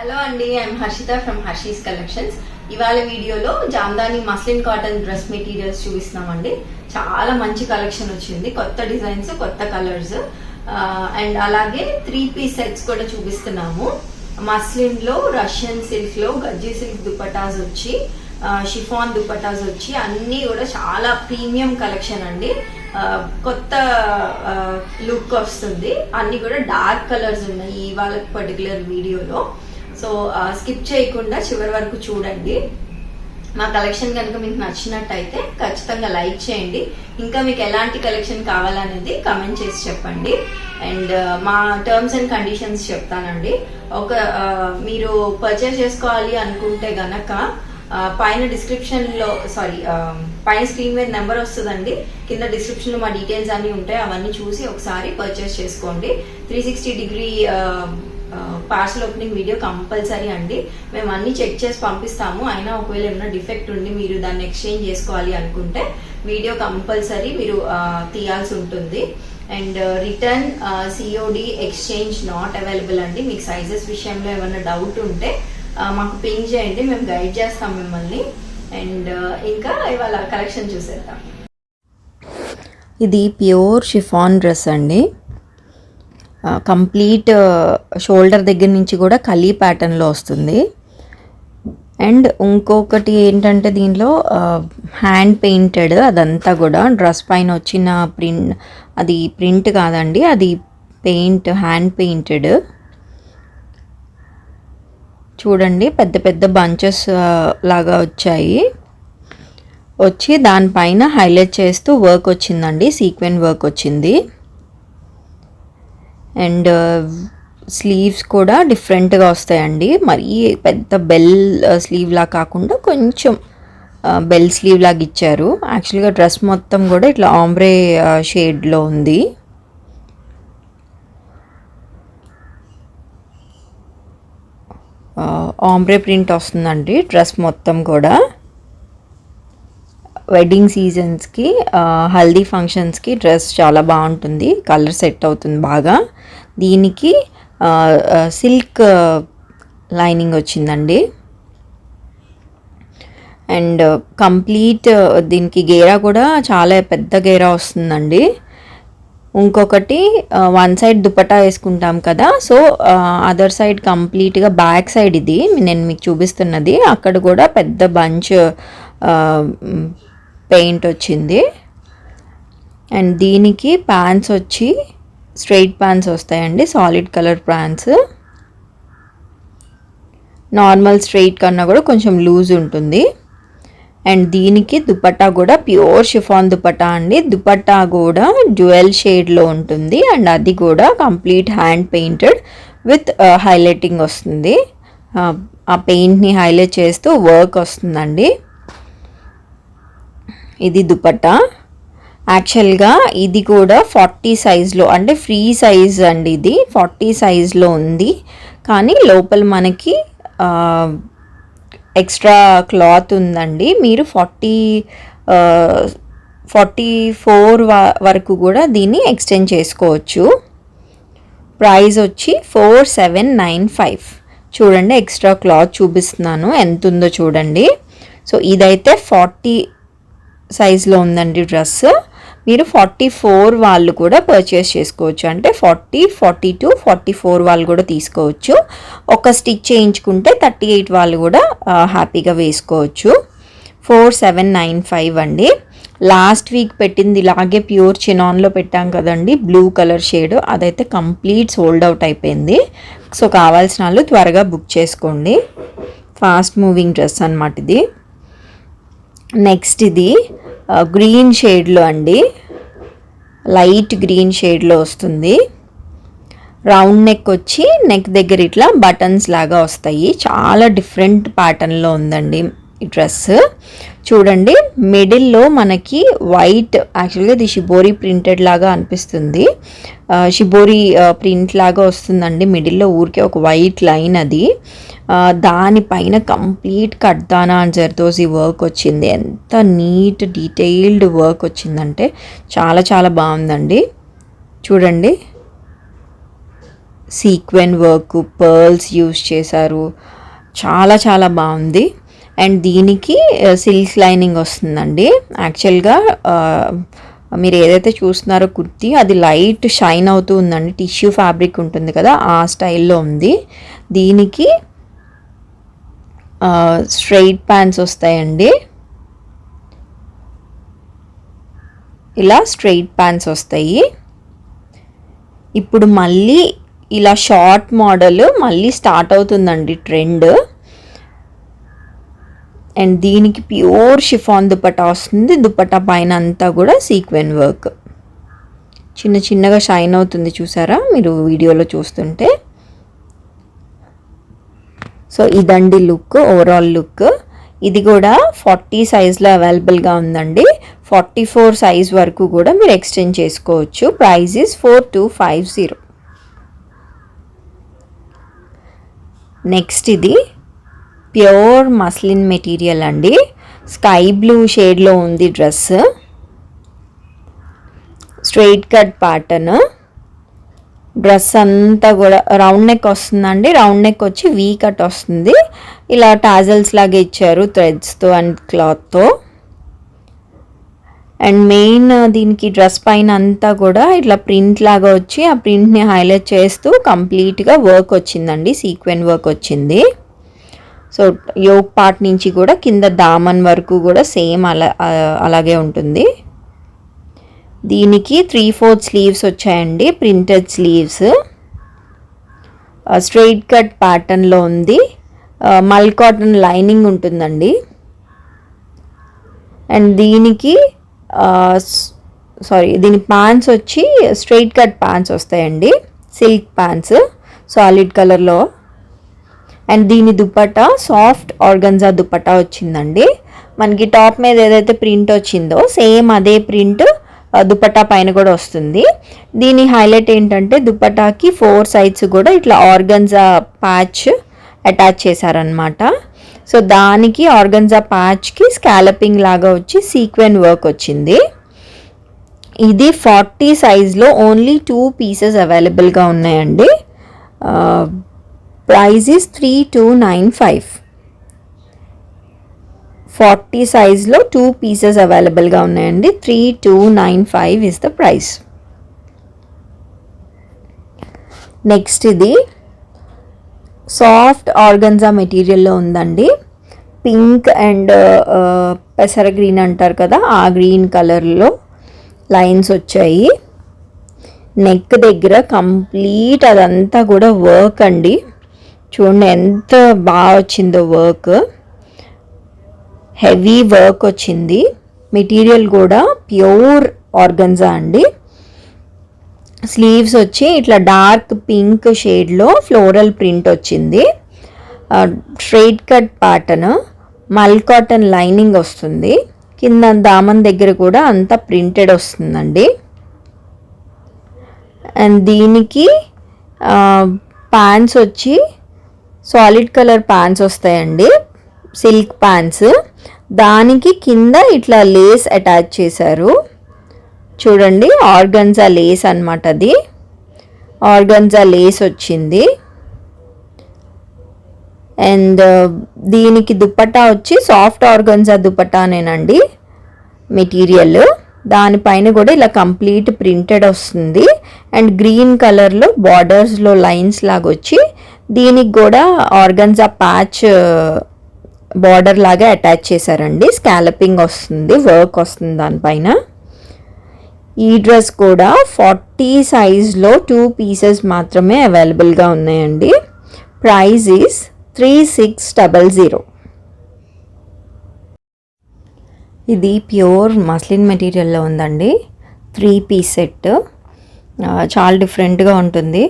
Hello అండి, I'm Harshita from Harshi's collections. ఇవాళ వీడియోలో jamdani muslin cotton dress materials చూపిస్తున్నామండి. చాలా మంచి కలెక్షన్ వచ్చింది, కొత్త డిజైన్స్, కొత్త కలర్స్ అండ్ అలాగే 3 పీస్ సెట్స్ కూడా చూపిస్తున్నాము. మస్లిన్ లో, రష్యన్ సిల్క్ లో గజ్జీ సిల్క్ దుపటాస్ వచ్చి, షిఫాన్ దుపటాస్ వచ్చి అన్ని కూడా చాలా ప్రీమియం కలెక్షన్ అండి. కొత్త లుక్ వస్తుంది. అన్ని కూడా డార్క్ కలర్స్ ఉన్నాయి ఇవాళ పర్టికులర్ వీడియోలో. సో స్కిప్ చేయకుండా చివరి వరకు చూడండి. మా కలెక్షన్ కనుక మీకు నచ్చినట్టయితే ఖచ్చితంగా లైక్ చేయండి. ఇంకా మీకు ఎలాంటి కలెక్షన్ కావాలనేది కమెంట్ చేసి చెప్పండి. అండ్ మా టర్మ్స్ అండ్ కండిషన్స్ చెప్తానండి. మీరు పర్చేస్ చేసుకోవాలి అనుకుంటే గనక పైన డిస్క్రిప్షన్ లో పైన స్క్రీన్ మీద నెంబర్ వస్తుందండి. కింద డిస్క్రిప్షన్ లో మా డీటెయిల్స్ అన్ని ఉంటాయి. అవన్నీ చూసి ఒకసారి పర్చేస్ చేసుకోండి. 360 degree parcel opening video compulsory అండి. మేము అన్ని చెక్ చేసి పంపిస్తాము. అయినా ఒకవేళ ఏమైనా డిఫెక్ట్ ఉండి మీరు దాన్ని ఎక్స్చేంజ్ చేసుకోవాలి అనుకుంటే వీడియో కంపల్సరీ మీరు తీయాల్సి ఉంటుంది. And return, COD, exchange not available అండి. మీకు సైజెస్ విషయంలో ఏమైనా డౌట్ ఉంటే మాకు పింగ్ చేయండి, మేము గైడ్ చేస్తాం మిమ్మల్ని. అండ్ ఇంకా ఇవాళ కలెక్షన్ చూసేద్దాం. ఇది ప్యూర్ షిఫాన్ డ్రెస్ అండి. కంప్లీట్ షోల్డర్ దగ్గర నుంచి కూడా కలీ ప్యాటర్న్లో వస్తుంది. అండ్ ఇంకొకటి ఏంటంటే దీనిలో హ్యాండ్ పెయింటెడ్, అదంతా కూడా డ్రెస్ పైన వచ్చిన ప్రింట్, అది ప్రింట్ కాదండి, అది పెయింట్, హ్యాండ్ పెయింటెడ్. చూడండి, పెద్ద పెద్ద బంచెస్ లాగా వచ్చి దానిపైన హైలైట్ చేస్తూ వర్క్ వచ్చిందండి, సీక్వెన్ వర్క్ వచ్చింది. అండ్ స్లీవ్స్ కూడా డిఫరెంట్గా వస్తాయండి. మరీ పెద్ద బెల్ స్లీవ్ లా కాకుండా కొంచెం బెల్ స్లీవ్ లాగా ఇచ్చారు. యాక్చువల్గా డ్రెస్ మొత్తం కూడా ఇట్లా ఆంబ్రే షేడ్లో ఉంది. ఆంబ్రే ప్రింట్ వస్తుందండి డ్రెస్ మొత్తం కూడా. వెడ్డింగ్ సీజన్స్కి, హల్దీ ఫంక్షన్స్కి డ్రెస్ చాలా బాగుంటుంది. కలర్ సెట్ అవుతుంది బాగా. దీనికి సిల్క్ లైనింగ్ వచ్చిందండి. అండ్ కంప్లీట్ దీనికి గేరా కూడా చాలా పెద్ద గేరా వస్తుందండి. ఇంకొకటి వన్ సైడ్ దుపట్టా వేసుకుంటాం కదా, సో అదర్ సైడ్ కంప్లీట్గా బ్యాక్ సైడ్ ఇది నేను మీకు చూపిస్తున్నది. అక్కడ కూడా పెద్ద బంచ్ పెయింట్ వచ్చింది. అండ్ దీనికి ప్యాంట్స్ వచ్చి స్ట్రైట్ ప్యాంట్స్ వస్తాయండి, solid colour pants. Normal straight కన్నా కూడా కొంచెం లూజ్ ఉంటుంది. అండ్ దీనికి దుపట్టా కూడా ప్యూర్ షిఫాన్ దుపట్టా అండి. దుపట్టా కూడా డ్యూయల్ షేడ్లో ఉంటుంది. అండ్ అది కూడా complete hand painted with highlighting వస్తుంది. ఆ పెయింట్ని హైలైట్ చేస్తూ వర్క్ వస్తుందండి. ఇది దుపట్టా. యాక్చువల్గా ఇది కూడా 40 సైజ్లో, అంటే ఫ్రీ సైజ్ అండి. ఇది 40 సైజ్లో ఉంది, కానీ లోపల మనకి ఎక్స్ట్రా క్లాత్ ఉందండి. మీరు 44 వరకు కూడా దీన్ని ఎక్స్టెండ్ చేసుకోవచ్చు. ప్రైస్ వచ్చి 4795. చూడండి, ఎక్స్ట్రా క్లాత్ చూపిస్తున్నాను ఎంత ఉందో చూడండి. సో ఇదైతే 40 సైజ్లో ఉందండి డ్రెస్. మీరు 44 వాళ్ళు కూడా పర్చేస్ చేసుకోవచ్చు. అంటే 40, 42, 44 వాళ్ళు కూడా తీసుకోవచ్చు. ఒక స్టిచ్ చేయించుకుంటే 38 వాళ్ళు కూడా హ్యాపీగా వేసుకోవచ్చు. 4795 అండి. లాస్ట్ వీక్ పెట్టింది ఇలాగే ప్యూర్ చినాన్లో పెట్టాం కదండి, బ్లూ కలర్ షేడ్, అదైతే కంప్లీట్ సోల్డ్ అవుట్ అయిపోయింది. సో కావాల్సిన వాళ్ళు త్వరగా బుక్ చేసుకోండి. ఫాస్ట్ మూవింగ్ డ్రెస్ అన్నమాట ఇది. నెక్స్ట్ ఇది గ్రీన్ షేడ్లో అండి, లైట్ గ్రీన్ షేడ్లో వస్తుంది. రౌండ్ నెక్ వచ్చి నెక్ దగ్గర ఇట్లా బటన్స్ లాగా వస్తాయి. చాలా డిఫరెంట్ ప్యాటర్న్లో ఉందండి ఈ డ్రెస్. చూడండి, మిడిల్లో మనకి వైట్, యాక్చువల్గా ఇది షిబోరి ప్రింటెడ్ లాగా అనిపిస్తుంది. షిబోరి ప్రింట్ లాగా వస్తుందండి. మిడిల్లో ఊరికే ఒక వైట్ లైన్, అది దానిపైన కంప్లీట్ కడ్దానా అండ్ జర్దోజీ వర్క్ వచ్చింది. ఎంత నీట్ డీటెయిల్డ్ వర్క్ వచ్చిందంటే చాలా చాలా బాగుందండి. చూడండి, సీక్వెన్ వర్క్, పర్ల్స్ యూస్ చేశారు. చాలా చాలా బాగుంది. అండ్ దీనికి సిల్క్ లైనింగ్ వస్తుందండి. యాక్చువల్గా మీరు ఏదైతే చూస్తున్నారో కుర్తీ, అది లైట్ షైన్ అవుతూ ఉందండి. టిష్యూ ఫ్యాబ్రిక్ ఉంటుంది కదా, ఆ స్టైల్లో ఉంది. దీనికి స్ట్రైట్ ప్యాంట్స్ వస్తాయండి. ఇలా స్ట్రైట్ ప్యాంట్స్ వస్తాయి. ఇప్పుడు మళ్ళీ ఇలా షార్ట్ మోడల్ మళ్ళీ స్టార్ట్ అవుతుందండి ట్రెండ్. అండ్ దీనికి ప్యూర్ షిఫాన్ దుపట్టా వస్తుంది. దుపట్టా పైన అంతా కూడా సీక్వెన్ వర్క్ చిన్న చిన్నగా షైన్ అవుతుంది, చూసారా మీరు వీడియోలో చూస్తుంటే. సో ఇదండి లుక్, ఓవరాల్ లుక్. ఇది కూడా 40 సైజ్లో అవైలబుల్గా ఉందండి. 44 సైజ్ వరకు కూడా మీరు ఎక్స్టెండ్ చేసుకోవచ్చు. Price is 4250. నెక్స్ట్ ఇది ప్యూర్ మస్లిన్ మెటీరియల్ అండి. స్కై బ్లూ షేడ్లో ఉంది dress. Straight cut pattern. Dress అంతా కూడా రౌండ్ నెక్ వస్తుందండి. రౌండ్ నెక్ వచ్చి వీ కట్ వస్తుంది. ఇలా టాజల్స్ లాగా ఇచ్చారు థ్రెడ్స్తో అండ్ క్లాత్తో. అండ్ మెయిన్ దీనికి డ్రెస్ పైన అంతా కూడా ఇట్లా ప్రింట్ లాగా వచ్చి ఆ ప్రింట్ని హైలైట్ చేస్తూ కంప్లీట్గా వర్క్ వచ్చిందండి. సీక్వెన్ వర్క్ వచ్చింది. సో యోక్ పార్ట్ నుంచి కూడా కింద దామన్ వరకు కూడా సేమ్ అలాగే ఉంటుంది. దీనికి 3/4 స్లీవ్స్ వచ్చాయండి, ప్రింటెడ్ స్లీవ్స్. స్ట్రైట్ కట్ ప్యాటర్న్లో ఉంది. మల్ కాటన్ లైనింగ్ ఉంటుందండి. అండ్ దీనికి దీని ప్యాంట్స్ వచ్చి స్ట్రైట్ కట్ ప్యాంట్స్ వస్తాయండి, సిల్క్ ప్యాంట్స్ సాలిడ్ కలర్లో. అండ్ దీని దుపట్టా సాఫ్ట్ ఆర్గన్జా దుపట్టా వచ్చిందండి. మనకి టాప్ మీద ఏదైతే ప్రింట్ వచ్చిందో సేమ్ అదే ప్రింట్ దుపట్టా పైన కూడా వస్తుంది. దీని హైలైట్ ఏంటంటే దుపట్టాకి 4 సైడ్స్ కూడా ఇట్లా ఆర్గన్జా ప్యాచ్ అటాచ్ చేశారనమాట. సో దానికి ఆర్గన్జా ప్యాచ్కి స్కాలపింగ్ లాగా వచ్చి సీక్వెన్ వర్క్ వచ్చింది. ఇది 40 సైజ్లో ఓన్లీ 2 పీసెస్ అవైలబుల్గా ఉన్నాయండి. Price is 3295. 40 సైజ్లో 2 పీసెస్ అవైలబుల్గా ఉన్నాయండి. 3295 ఇస్ ద ప్రైస్. నెక్స్ట్ ఇది సాఫ్ట్ ఆర్గన్జా మెటీరియల్లో ఉందండి. పింక్ అండ్ పెసర గ్రీన్ అంటారు కదా, ఆ గ్రీన్ కలర్లో లైన్స్ వచ్చాయి. నెక్ దగ్గర కంప్లీట్ అదంతా కూడా వర్క్ అండి. చూడండి ఎంత బాగా వచ్చిందో వర్క్. హెవీ వర్క్ వచ్చింది. మెటీరియల్ కూడా ప్యూర్ ఆర్గన్జా అండి. స్లీవ్స్ వచ్చి ఇట్లా డార్క్ పింక్ షేడ్లో ఫ్లోరల్ ప్రింట్ వచ్చింది. స్ట్రైట్ కట్ ప్యాటర్న్, మల్ కాటన్ లైనింగ్ వస్తుంది. కింద దామన్ దగ్గర కూడా అంతా ప్రింటెడ్ వస్తుందండి. అండ్ దీనికి ప్యాంట్స్ వచ్చి సాలిడ్ కలర్ ప్యాంట్స్ వస్తాయండి, సిల్క్ ప్యాంట్స్. దానికి కింద ఇట్లా లేస్ అటాచ్ చేశారు. చూడండి ఆర్గన్జా లేస్ అన్నమాట. అది ఆర్గన్జా లేస్ వచ్చింది. అండ్ దీనికి దుపట్టా వచ్చి సాఫ్ట్ ఆర్గన్జా దుపట్టానేనండి మెటీరియల్. దానిపైన కూడా ఇలా కంప్లీట్ ప్రింటెడ్ వస్తుంది. అండ్ గ్రీన్ కలర్లో బార్డర్స్లో లైన్స్ లాగా వచ్చి దీనికి కూడా ఆర్గన్జా ప్యాచ్ బార్డర్ లాగా అటాచ్ చేశారండి. స్కాలపింగ్ వస్తుంది, వర్క్ వస్తుంది దానిపైన. ఈ డ్రెస్ కూడా 40 సైజ్లో 2 పీసెస్ మాత్రమే అవైలబుల్గా ఉన్నాయండి. Price is 3600. ఇది ప్యూర్ మస్లిన్ మెటీరియల్లో ఉందండి. 3 పీస్ సెట్. చాలా డిఫరెంట్గా ఉంటుంది.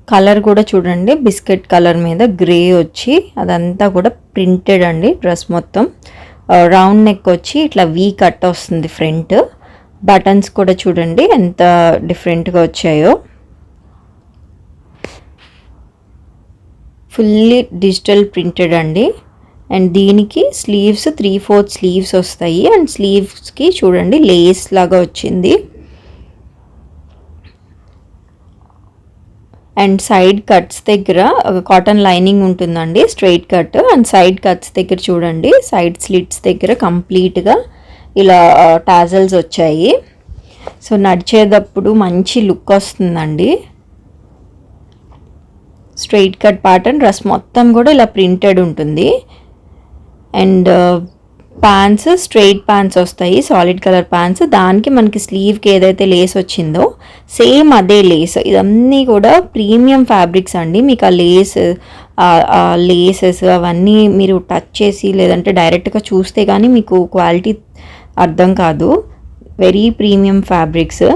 కలర్ కూడా చూడండి, బిస్కెట్ కలర్ మీద గ్రే వచ్చి అదంతా కూడా ప్రింటెడ్ అండి. డ్రెస్ మొత్తం రౌండ్ నెక్ వచ్చి ఇట్లా వీ కట్ వస్తుంది ఫ్రంట్. బటన్స్ కూడా చూడండి ఎంత డిఫరెంట్గా వచ్చాయో. ఫుల్లీ డిజిటల్ ప్రింటెడ్ అండి. అండ్ దీనికి స్లీవ్స్ 3/4 స్లీవ్స్ వస్తాయి. అండ్ స్లీవ్స్కి చూడండి లేస్ లాగా వచ్చింది. అండ్ సైడ్ కట్స్ దగ్గర కాటన్ లైనింగ్ ఉంటుందండి, straight cut. And side cuts దగ్గర చూడండి, సైడ్ స్లిట్స్ దగ్గర కంప్లీట్గా ఇలా టాజల్స్ వచ్చాయి. సో నడిచేటప్పుడు మంచి లుక్ వస్తుందండి. స్ట్రైట్ కట్ ప్యాటర్న్, డ్రెస్ మొత్తం కూడా ఇలా ప్రింటెడ్ ఉంటుంది. అండ్ ప్యాంట్స్ స్ట్రైట్ ప్యాంట్స్ వస్తాయి, సాలిడ్ కలర్ ప్యాంట్స్. దానికి మనకి స్లీవ్కి ఏదైతే లేస్ వచ్చిందో సేమ్ అదే లేస్. ఇదన్నీ కూడా ప్రీమియం ఫ్యాబ్రిక్స్ అండి. మీకు ఆ లేసెస్ అవన్నీ మీరు టచ్ చేసి లేదంటే డైరెక్ట్గా చూస్తే కానీ మీకు క్వాలిటీ అర్థం కాదు. Very premium fabrics.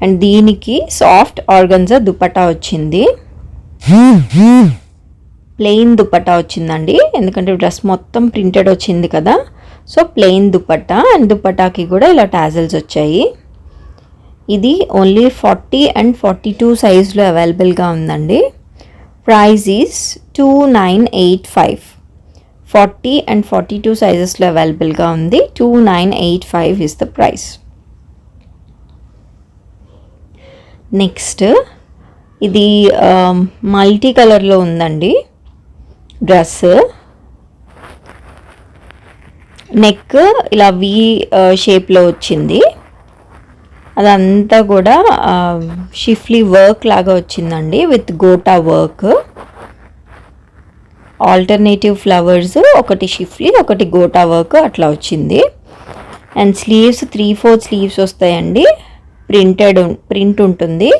అండ్ దీనికి సాఫ్ట్ ఆర్గన్జా దుపట్టా వచ్చింది, ప్లెయిన్ దుపట్టా వచ్చిందండి, ఎందుకంటే డ్రెస్ మొత్తం ప్రింటెడ్ వచ్చింది కదా. సో ప్లెయిన్ దుపట్టా, అండ్ దుపట్టాకి కూడా ఇలా టాజల్స్ వచ్చాయి. ఇది ఓన్లీ 40 and 42 సైజ్లో అవైలబుల్గా ఉందండి. Price is 2985. 40 and 42 సైజెస్లో అవైలబుల్గా ఉంది. 2985 ఇస్ ద ప్రైస్. నెక్స్ట్ ఇది మల్టీ కలర్లో ఉందండి డ్రెస్. నెక్ ఇలా వి షేప్లో వచ్చింది, అదంతా కూడా షిఫ్లీ వర్క్ లాగా వచ్చిందండి with gota work. Alternative flowers, ఒకటి షిఫ్లీ ఒకటి గోటా వర్క్ అట్లా వచ్చింది. అండ్ స్లీవ్స్ 3/4 స్లీవ్స్ వస్తాయండి, ప్రింట్ ఉంటుంది.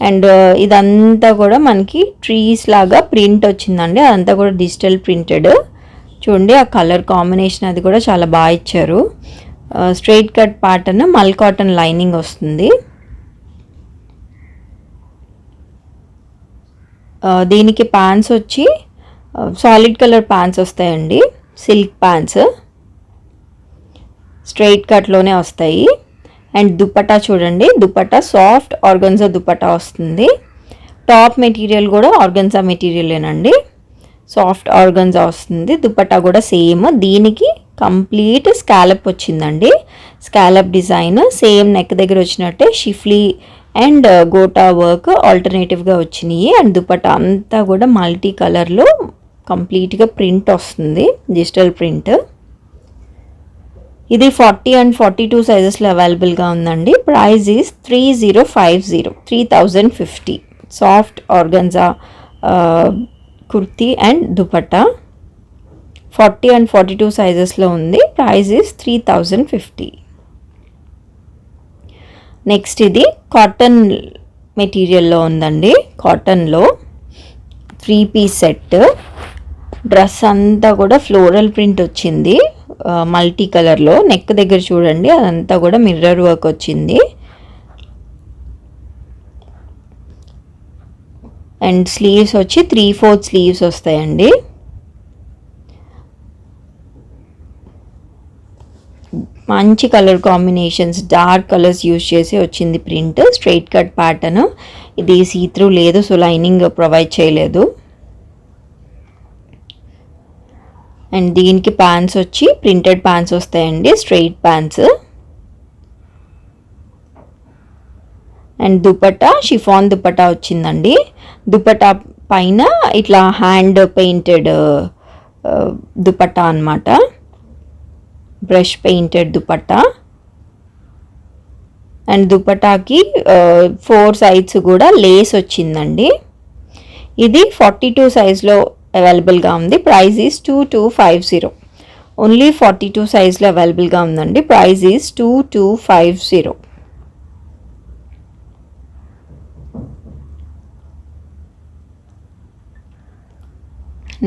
అండ్ ఇదంతా కూడా మనకి ట్రీస్ లాగా ప్రింట్ వచ్చిందండి, అదంతా కూడా డిజిటల్ ప్రింటెడ్. చూడండి ఆ కలర్ కాంబినేషన్ అది కూడా చాలా బాగా ఇచ్చారు. స్ట్రైట్ కట్ ప్యాటర్న్, మల్ కాటన్ లైనింగ్ వస్తుంది. దీనికి ప్యాంట్స్ వచ్చి సాలిడ్ కలర్ ప్యాంట్స్ వస్తాయండి, సిల్క్ ప్యాంట్స్ స్ట్రైట్ కట్లోనే వస్తాయి. అండ్ దుపట్టా చూడండి, దుపట్టా సాఫ్ట్ ఆర్గన్జా దుపట్టా వస్తుంది. టాప్ మెటీరియల్ కూడా ఆర్గన్జా మెటీరియలేనండి, సాఫ్ట్ ఆర్గన్జా వస్తుంది. దుపట్టా కూడా సేమ్. దీనికి కంప్లీట్ స్కాలప్ వచ్చిందండి, స్కాలప్ డిజైన్ సేమ్ నెక్ దగ్గర వచ్చినట్టే షిఫ్లీ అండ్ గోటా వర్క్ ఆల్టర్నేటివ్గా వచ్చినాయి. అండ్ దుపట్టా అంతా కూడా మల్టీ కలర్లో కంప్లీట్గా ప్రింట్ వస్తుంది, డిజిటల్ ప్రింట్. ఇది 40 and 42 సైజెస్లో అవైలబుల్గా ఉందండి. Price is 3050, 3050. Soft organza kurti and dupatta 40 and 42 సైజెస్లో ఉంది. Price is 3050. నెక్స్ట్ ఇది కాటన్ మెటీరియల్లో ఉందండి, కాటన్లో 3-piece సెట్. డ్రెస్ అంతా కూడా ఫ్లోరల్ ప్రింట్ వచ్చింది మల్టీ కలర్లో. నెక్ దగ్గర చూడండి అదంతా కూడా మిర్రర్ వర్క్ వచ్చింది. అండ్ స్లీవ్స్ వచ్చి 3/4 స్లీవ్స్ వస్తాయండి. మంచి colour combinations, dark colours use చేసి వచ్చింది ప్రింట్. Straight cut pattern. ఇది సీత్రూ లేదు, సో లైనింగ్ ప్రొవైడ్ చేయలేదు. అండ్ దీనికి ప్యాంట్స్ వచ్చి ప్రింటెడ్ ప్యాంట్స్ వస్తాయండి, straight pants. And dupatta chiffon dupatta వచ్చిందండి. దుపట్టా పైన ఇట్లా హ్యాండ్ పెయింటెడ్ దుపట్టా అన్నమాట, బ్రష్ పెయింటెడ్ దుపట్టా. అండ్ దుపట్టాకి 4 సైడ్స్ కూడా లేస్ వచ్చిందండి. ఇది 42 సైజ్లో అవైలబుల్గా ఉంది. Price is 2250. ఓన్లీ 42 సైజ్లో అవైలబుల్గా ఉందండి. Price is 2250.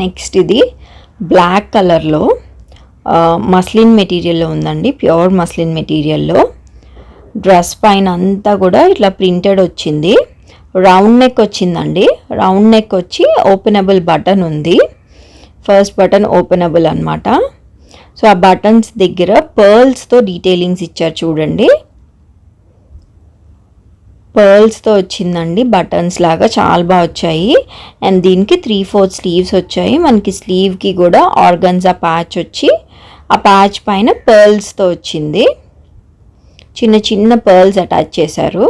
నెక్స్ట్ ఇది బ్లాక్ కలర్లో మస్లిన్ మెటీరియల్లో ఉందండి, ప్యూర్ మస్లిన్ మెటీరియల్లో. డ్రెస్ పైన అంతా కూడా ఇట్లా ప్రింటెడ్ వచ్చింది. రౌండ్ నెక్ వచ్చిందండి. రౌండ్ నెక్ వచ్చి ఓపెనబుల్ బటన్ ఉంది, ఫస్ట్ బటన్ ఓపెనబుల్ అనమాట. సో ఆ బటన్స్ దగ్గర పర్ల్స్తో డీటెయిలింగ్స్ ఇచ్చారు చూడండి, పర్ల్స్తో వచ్చిందండి బటన్స్ లాగా, చాలా బాగా వచ్చాయి. అండ్ దీనికి 3/4 స్లీవ్స్ వచ్చాయి. మనకి స్లీవ్కి కూడా ఆర్గన్జా ప్యాచ్ వచ్చి ఆ ప్యాచ్ పైన పర్ల్స్తో వచ్చింది, చిన్న చిన్న పర్ల్స్ అటాచ్ చేశారు.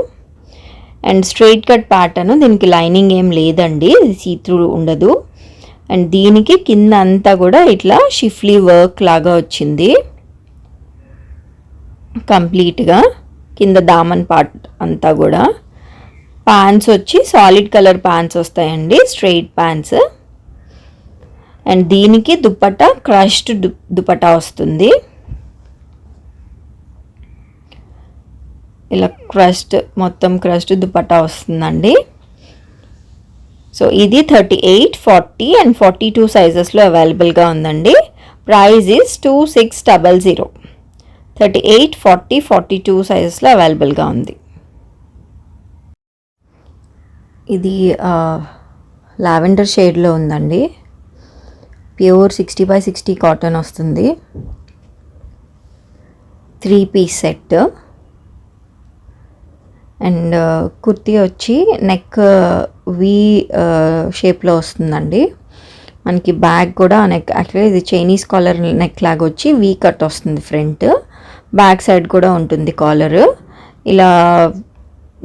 అండ్ స్ట్రైట్ కట్ ప్యాటర్న్, దీనికి లైనింగ్ ఏం లేదండి, సీ త్రూ ఉండదు. అండ్ దీనికి కింద అంతా కూడా ఇట్లా షిఫ్లీ వర్క్ లాగా వచ్చింది కంప్లీట్గా, కింద దామన్ పార్ట్ అంతా కూడా. ప్యాంట్స్ వచ్చి సాలిడ్ కలర్ ప్యాంట్స్ వస్తాయండి, స్ట్రైట్ ప్యాంట్స్. అండ్ దీనికి దుపట్టా క్రష్డ్ దుపట్టా వస్తుంది, ఇలా మొత్తం క్రష్డ్ దుపట్టా వస్తుందండి. సో ఇది 38, 40 అండ్ 42 సైజెస్లో అవైలబుల్గా ఉందండి. Price is 2600. 38, 40, 42 సైజెస్లో అవైలబుల్గా ఉంది. ఇది లావెండర్ షేడ్లో ఉందండి, ప్యూర్ 60x60 కాటన్ వస్తుంది. 3 పీస్ సెట్. అండ్ కుర్తీ వచ్చి నెక్ వి షేప్లో వస్తుందండి. మనకి బ్యాక్ కూడా నెక్, యాక్చువల్లీ ఇది చైనీస్ కాలర్ నెక్ లాగా వచ్చి వీ కట్ వస్తుంది ఫ్రంట్. బ్యాక్ సైడ్ కూడా ఉంటుంది కాలర్. ఇలా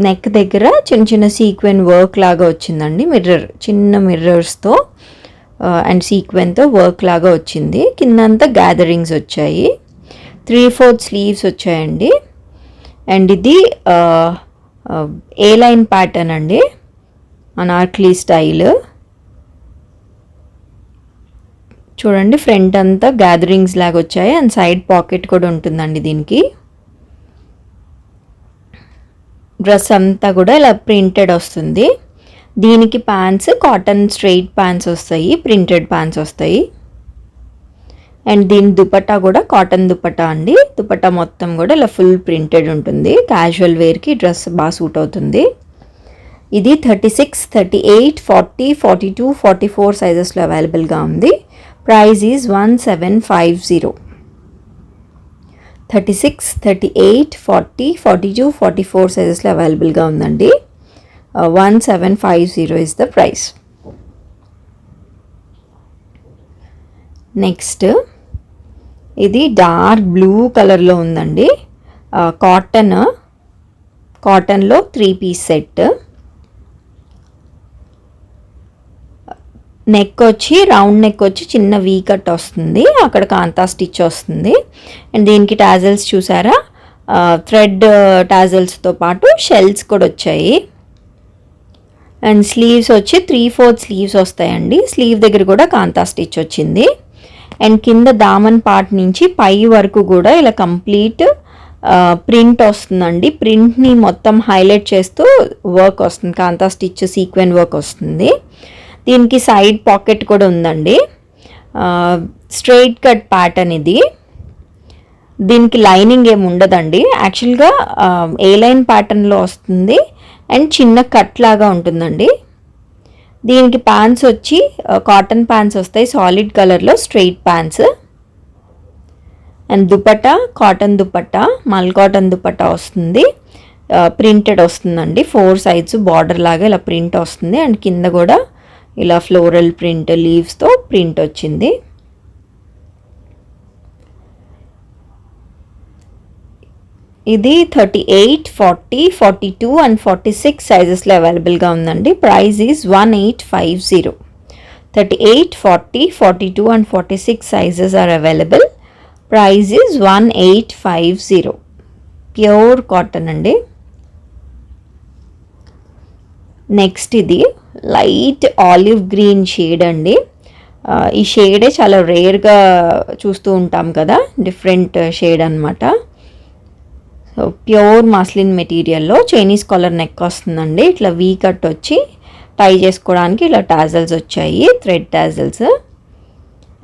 నెక్ దగ్గర చిన్న చిన్న సీక్వెన్ వర్క్ లాగా వచ్చిందండి, చిన్న మిర్రర్స్తో అండ్ సీక్వెన్తో వర్క్ లాగా వచ్చింది. కిందంతా గ్యాదరింగ్స్ వచ్చాయి. 3/4 స్లీవ్స్ వచ్చాయండి. అండ్ ఇది ఏ లైన్ ప్యాటర్న్ అండి, అనార్కలి స్టైల్. చూడండి ఫ్రంట్ అంతా గ్యాదరింగ్స్ లాగా వచ్చాయి అండ్ సైడ్ పాకెట్ కూడా ఉంటుందండి దీనికి. డ్రెస్ అంతా కూడా ఇలా ప్రింటెడ్ వస్తుంది. దీనికి ప్యాంట్స్ కాటన్ స్ట్రైట్ ప్యాంట్స్ వస్తాయి, ప్రింటెడ్ ప్యాంట్స్ వస్తాయి. అండ్ దీని దుపట్టా కూడా కాటన్ దుపట్టా అండి. దుపట్టా మొత్తం కూడా ఇలా ఫుల్ ప్రింటెడ్ ఉంటుంది. క్యాజువల్ వేర్కి డ్రెస్ బాగా సూట్ అవుతుంది. ఇది 36, 38, 40, 42, 44 సైజెస్లో అవైలబుల్గా ఉంది. Price is 1750. 36, 38, 40, 42, 44 సైజెస్లో అవైలబుల్గా ఉందండి. 1750 ఇస్ ద ప్రైస్. నెక్స్ట్ ఇది డార్క్ బ్లూ కలర్లో ఉందండి. కాటన్లో 3 పీస్ సెట్. నెక్ వచ్చి రౌండ్ నెక్ వచ్చి చిన్న వీ కట్ వస్తుంది, అక్కడ కాంతా స్టిచ్ వస్తుంది. అండ్ దీనికి టాజల్స్ చూసారా, థ్రెడ్ టాజల్స్తో పాటు షెల్స్ కూడా వచ్చాయి. అండ్ స్లీవ్స్ వచ్చి 3/4 స్లీవ్స్ వస్తాయండి. స్లీవ్ దగ్గర కూడా కాంతా స్టిచ్ వచ్చింది. అండ్ కింద దామన్ పార్ట్ నుంచి పై వరకు కూడా ఇలా కంప్లీట్ ప్రింట్ వస్తుందండి. ప్రింట్ని మొత్తం హైలైట్ చేస్తూ వర్క్ వస్తుంది, కాంతా స్టిచ్ సీక్వెన్ వర్క్ వస్తుంది. దీనికి సైడ్ పాకెట్ కూడా ఉందండి. స్ట్రైట్ కట్ ప్యాటర్న్ ఇది. దీనికి లైనింగ్ ఏమి ఉండదండి, యాక్చువల్గా ఏ లైన్ ప్యాటర్న్లో వస్తుంది అండ్ చిన్న కట్ లాగా ఉంటుందండి. దీనికి ప్యాంట్స్ వచ్చి కాటన్ ప్యాంట్స్ వస్తాయి, సాలిడ్ కలర్లో straight pants. And dupatta cotton dupatta, మల్ కాటన్ దుపట్టా వస్తుంది. ప్రింటెడ్ వస్తుందండి, 4 సైడ్స్ బార్డర్ లాగా ఇలా ప్రింట్ వస్తుంది. అండ్ కింద కూడా ఇలా ఫ్లోరల్ ప్రింట్ లీవ్స్తో ప్రింట్ వచ్చింది. ఇది 38, 40, 42 అండ్ 46 సైజెస్లో అవైలబుల్గా ఉందండి. Price is 1850. 38, 40, 42 and 46 sizes are available. Price is 1850. Pure cotton అండి. నెక్స్ట్ ఇది లైట్ ఆలివ్ గ్రీన్ షేడ్ అండి. ఈ షేడే చాలా రేర్గా చూస్తూ ఉంటాం కదా, డిఫరెంట్ షేడ్ అనమాట. సో ప్యూర్ మస్లిన్ మెటీరియల్లో చైనీస్ కాలర్ నెక్ వస్తుందండి. ఇట్లా వీ కట్ వచ్చి టై చేసుకోవడానికి ఇలా టాజల్స్ వచ్చాయి, థ్రెడ్ టాజల్స్.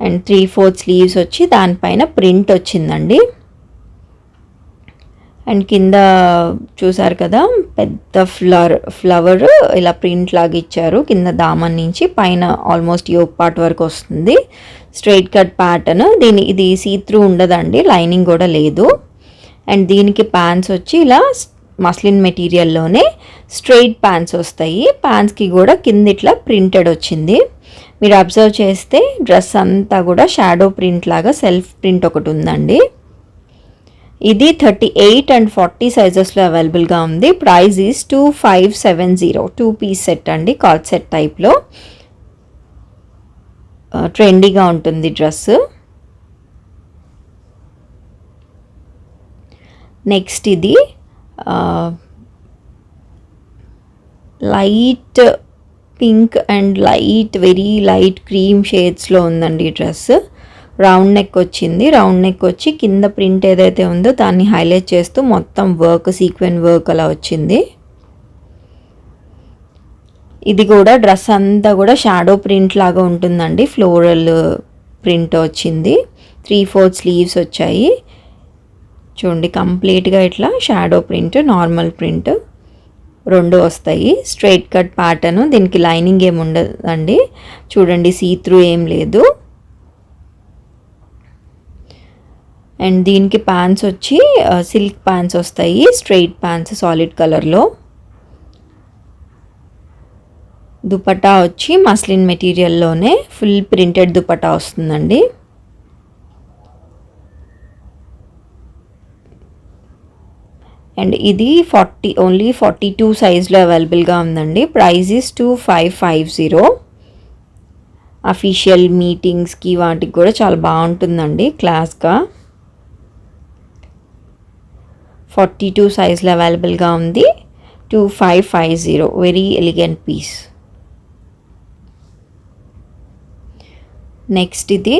అండ్ 3/4 స్లీవ్స్ వచ్చి దానిపైన ప్రింట్ వచ్చిందండి. అండ్ కింద చూసారు కదా పెద్ద ఫ్లవర్ ఇలా ప్రింట్ లాగా ఇచ్చారు. కింద దామన్ నుంచి పైన ఆల్మోస్ట్ యోక్ పార్ట్ వరకు వస్తుంది. Straight cut pattern. ఇది సీ త్రూ ఉండదండి, లైనింగ్ కూడా లేదు. అండ్ దీనికి ప్యాంట్స్ వచ్చి ఇలా మస్లిన్ మెటీరియల్లోనే స్ట్రైట్ ప్యాంట్స్ వస్తాయి. ప్యాంట్స్కి కూడా కింద ఇట్లా ప్రింటెడ్ వచ్చింది. మీరు అబ్జర్వ్ చేస్తే డ్రెస్ అంతా కూడా షాడో ప్రింట్ లాగా సెల్ఫ్ ప్రింట్ ఒకటి ఉందండి. ఇది 38 అండ్ 40 సైజెస్లో అవైలబుల్గా ఉంది. Price is 2570. 2 పీస్ సెట్ అండి, కార్డ్ సెట్ టైప్లో. ట్రెండీగా ఉంటుంది డ్రెస్. నెక్స్ట్ ఇది light pink and very light cream షేడ్స్లో ఉందండి ఈ డ్రెస్. రౌండ్ నెక్ వచ్చింది. రౌండ్ నెక్ వచ్చి కింద ప్రింట్ ఏదైతే ఉందో దాన్ని హైలైట్ చేస్తూ మొత్తం వర్క్, సీక్వెన్ వర్క్ అలా వచ్చింది. ఇది కూడా డ్రెస్ అంతా కూడా షాడో ప్రింట్ లాగా ఉంటుందండి. ఫ్లోరల్ ప్రింట్ వచ్చింది. 3/4 స్లీవ్స్ వచ్చాయి. చూడండి, కంప్లీట్గా ఇట్లా షాడో ప్రింట్, నార్మల్ ప్రింట్ రెండు వస్తాయి. Straight cut pattern. దీనికి లైనింగ్ ఏమి ఉండదండి. చూడండి, సీ త్రూ ఏం లేదు. అండ్ దీనికి ప్యాంట్స్ వచ్చి సిల్క్ ప్యాంట్స్ వస్తాయి. స్ట్రైట్ ప్యాంట్స్ సాలిడ్ కలర్లో. దుపట్టా వచ్చి మస్లిన్ మెటీరియల్లోనే ఫుల్ ప్రింటెడ్ దుపట్టా వస్తుందండి. అండ్ ఇది ఓన్లీ 42 సైజ్లో అవైలబుల్గా ఉందండి. Price is 2550. అఫీషియల్ మీటింగ్స్కి వాటికి కూడా చాలా బాగుంటుందండి, క్లాస్గా. 42 సైజ్లో అవైలబుల్గా ఉంది. 2550. Very elegant piece. నెక్స్ట్ ఇది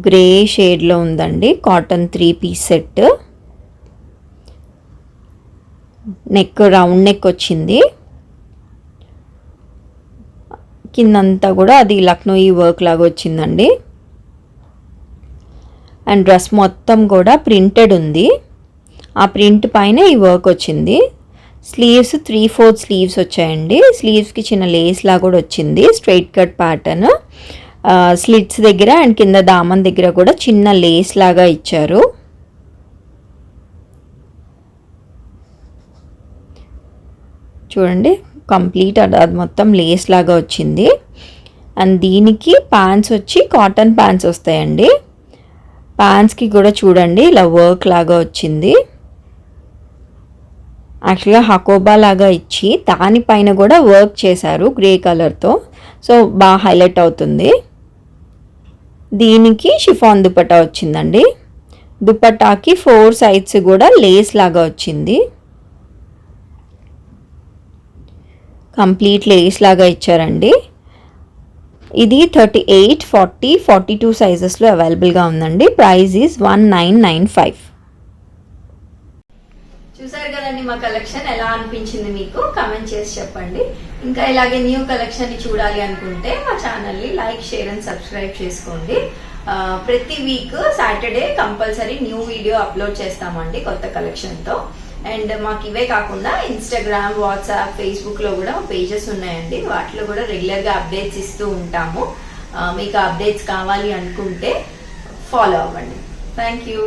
గ్రే షేడ్లో ఉందండి, cotton 3 piece set. Neck round neck వచ్చింది. కిందంతా కూడా అది లక్నోయి వర్క్ లాగా వచ్చిందండి. అండ్ డ్రెస్ మొత్తం కూడా ప్రింటెడ్ ఉంది. ఆ ప్రింట్ పైన ఈ వర్క్ వచ్చింది. స్లీవ్స్ 3/4 స్లీవ్స్ వచ్చాయండి. స్లీవ్స్కి చిన్న లేస్ లాగా కూడా వచ్చింది. Straight cut pattern. స్లిట్స్ దగ్గర అండ్ కింద దామన్ దగ్గర కూడా చిన్న లేస్ లాగా ఇచ్చారు. చూడండి, కంప్లీట్ అది మొత్తం లేస్ లాగా వచ్చింది. అండ్ దీనికి ప్యాంట్స్ వచ్చి కాటన్ ప్యాంట్స్ వస్తాయండి. ప్యాంట్స్కి కూడా చూడండి ఇలా వర్క్ లాగా వచ్చింది. యాక్చువల్గా హకోబా లాగా ఇచ్చి దానిపైన కూడా వర్క్ చేశారు గ్రే కలర్తో. సో బాగా హైలైట్ అవుతుంది. దీనికి షిఫాన్ దుపట్టా వచ్చిందండి. దుపట్టాకి 4 సైడ్స్ కూడా లేస్ లాగా వచ్చింది. కంప్లీట్ లేస్ లాగా ఇచ్చారండి. ఇది 38, 40, 42 సైజెస్లో అవైలబుల్గా ఉందండి. Price is 1995. చూసారు కదండి మా కలెక్షన్. ఎలా అనిపించింది మీకు కామెంట్ చేసి చెప్పండి. ఇంకా ఇలాగే న్యూ కలెక్షన్ ని చూడాలి అనుకుంటే మా ఛానల్ ని లైక్, షేర్ అండ్ సబ్స్క్రైబ్ చేసుకోండి. ప్రతి week Saturday compulsory new video upload చేస్తామండి కొత్త కలెక్షన్ తో. అండ్ మాకు ఇవే కాకుండా ఇన్స్టాగ్రామ్, వాట్సాప్, ఫేస్బుక్ లో కూడా పేజెస్ ఉన్నాయండి. వాటిలో కూడా రెగ్యులర్ గా అప్డేట్స్ ఇస్తూ ఉంటాము. మీకు అప్డేట్స్ కావాలి అనుకుంటే ఫాలో అవ్వండి. Thank you.